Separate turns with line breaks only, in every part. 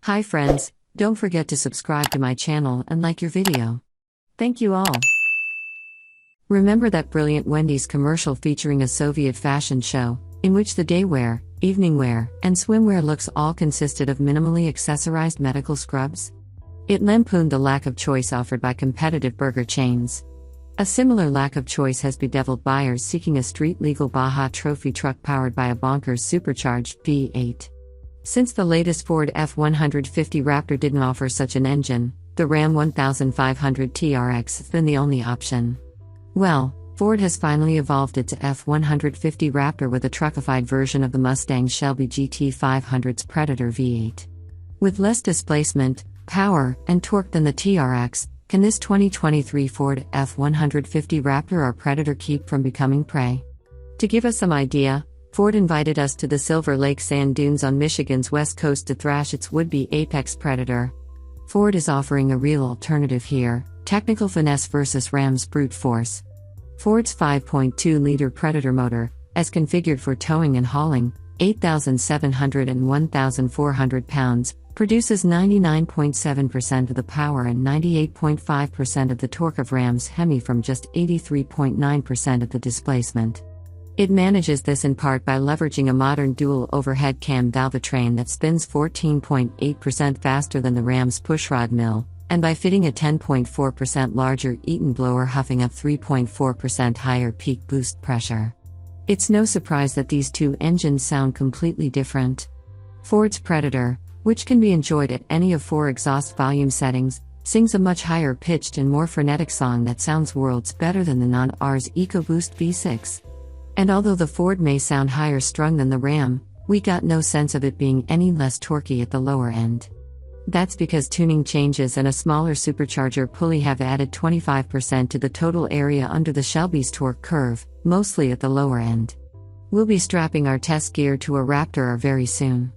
Hi friends, don't forget to subscribe to my channel and like your video. Thank you all. Remember that brilliant Wendy's commercial featuring a Soviet fashion show, in which the daywear, eveningwear, and swimwear looks all consisted of minimally accessorized medical scrubs? It lampooned the lack of choice offered by competitive burger chains. A similar lack of choice has bedeviled buyers seeking a street-legal Baja trophy truck powered by a bonkers supercharged V8. Since the latest Ford F-150 Raptor didn't offer such an engine, the Ram 1500 TRX has been the only option. Well, Ford has finally evolved its F-150 Raptor with a truckified version of the Mustang Shelby GT500's Predator V8. With less displacement, power, and torque than the TRX, can this 2023 Ford F-150 Raptor or Predator keep from becoming prey? To give us some idea, Ford invited us to the Silver Lake sand dunes on Michigan's west coast to thrash its would-be apex predator. Ford is offering a real alternative here: technical finesse versus Ram's brute force. Ford's 5.2-liter Predator motor, as configured for towing and hauling, 8,700 and 1,400 pounds, produces 99.7% of the power and 98.5% of the torque of Ram's Hemi from just 83.9% of the displacement. It manages this in part by leveraging a modern dual overhead cam valvetrain that spins 14.8% faster than the Ram's pushrod mill, and by fitting a 10.4% larger Eaton blower huffing up 3.4% higher peak boost pressure. It's no surprise that these two engines sound completely different. Ford's Predator, which can be enjoyed at any of 4 exhaust volume settings, sings a much higher pitched and more frenetic song that sounds worlds better than the non-R's EcoBoost V6. And although the Ford may sound higher strung than the Ram, we got no sense of it being any less torquey at the lower end. That's because tuning changes and a smaller supercharger pulley have added 25% to the total area under the Shelby's torque curve, mostly at the lower end. We'll be strapping our test gear to a Raptor R very soon.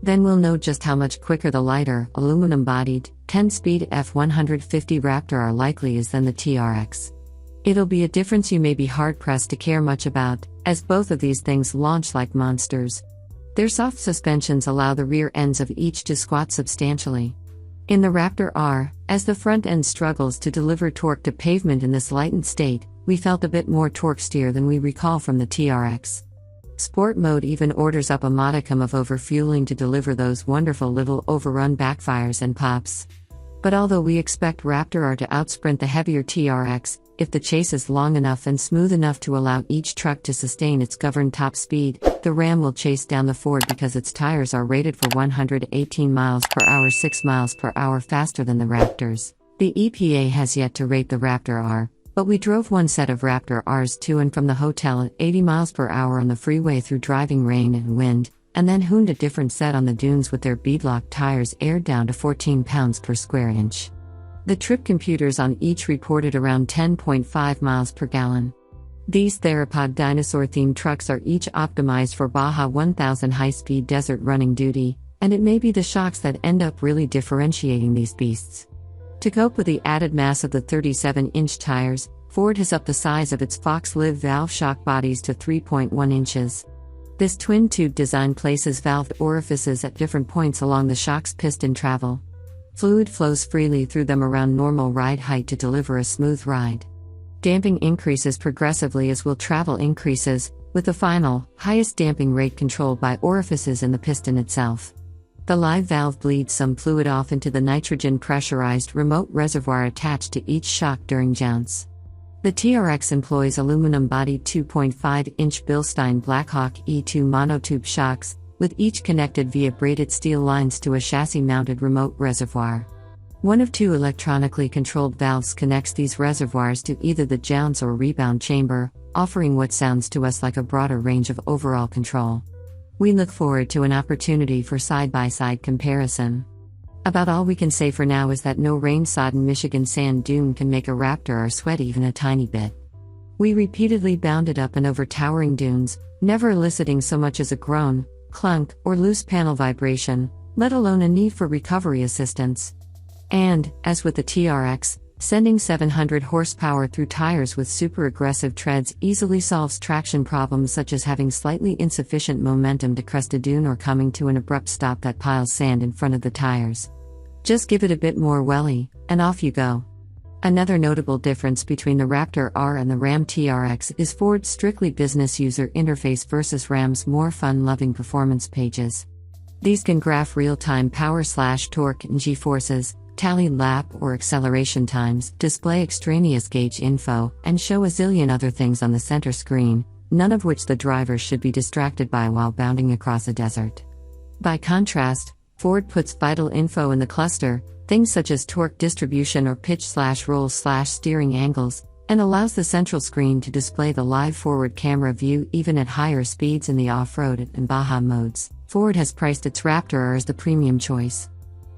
Then we'll know just how much quicker the lighter, aluminum-bodied, 10-speed F-150 Raptor R likely is than the TRX. It'll be a difference you may be hard-pressed to care much about, as both of these things launch like monsters. Their soft suspensions allow the rear ends of each to squat substantially. In the Raptor R, as the front end struggles to deliver torque to pavement in this lightened state, we felt a bit more torque steer than we recall from the TRX. Sport mode even orders up a modicum of overfueling to deliver those wonderful little overrun backfires and pops. But although we expect Raptor R to outsprint the heavier TRX, if the chase is long enough and smooth enough to allow each truck to sustain its governed top speed, the Ram will chase down the Ford because its tires are rated for 118 miles per hour, 6 miles per hour faster than the Raptor's. The EPA has yet to rate the Raptor R, but we drove one set of Raptor Rs to and from the hotel at 80 miles per hour on the freeway through driving rain and wind, and then hooned a different set on the dunes with their beadlock tires aired down to 14 pounds per square inch. The trip computers on each reported around 10.5 miles per gallon. These Theropod dinosaur-themed trucks are each optimized for Baja 1000 high-speed desert running duty, and it may be the shocks that end up really differentiating these beasts. To cope with the added mass of the 37-inch tires, Ford has upped the size of its Fox Live valve shock bodies to 3.1 inches. This twin-tube design places valved orifices at different points along the shock's piston travel. Fluid flows freely through them around normal ride height to deliver a smooth ride. Damping increases progressively as wheel travel increases, with the final, highest damping rate controlled by orifices in the piston itself. The live valve bleeds some fluid off into the nitrogen pressurized remote reservoir attached to each shock during jounce. The TRX employs aluminum-bodied 2.5-inch Bilstein Blackhawk E2 monotube shocks, with each connected via braided steel lines to a chassis-mounted remote reservoir. One of 2 electronically controlled valves connects these reservoirs to either the jounce or rebound chamber, offering what sounds to us like a broader range of overall control. We look forward to an opportunity for side-by-side comparison. About all we can say for now is that no rain-sodden Michigan sand dune can make a Raptor R sweat even a tiny bit. We repeatedly bounded up and over towering dunes, never eliciting so much as a groan, clunk, or loose panel vibration, let alone a need for recovery assistance. And, as with the TRX, Sending 700 horsepower through tires with super aggressive treads easily solves traction problems such as having slightly insufficient momentum to crest a dune or coming to an abrupt stop that piles sand in front of the tires. Just give it a bit more welly, and off you go. Another notable difference between the Raptor R and the Ram TRX is Ford's strictly business user interface versus Ram's more fun-loving performance pages. These can graph real-time power/torque and G-forces, tally lap or acceleration times, display extraneous gauge info, and show a zillion other things on the center screen, none of which the driver should be distracted by while bounding across a desert. By contrast, Ford puts vital info in the cluster, things such as torque distribution or pitch/roll/steering angles, and allows the central screen to display the live forward camera view even at higher speeds in the off-road and Baja modes. Ford has priced its Raptor R as the premium choice.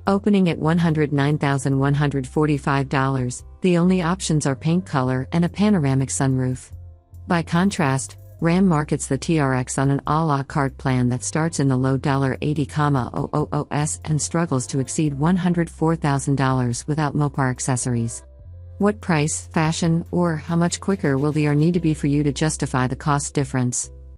Opening at $109,145, the only options are paint color and a panoramic sunroof. By contrast, Ram markets the TRX on an a la carte plan that starts in the low $80,000s and struggles to exceed $104,000 without Mopar accessories. What price, fashion, or how much quicker will the R need to be for you to justify the cost difference?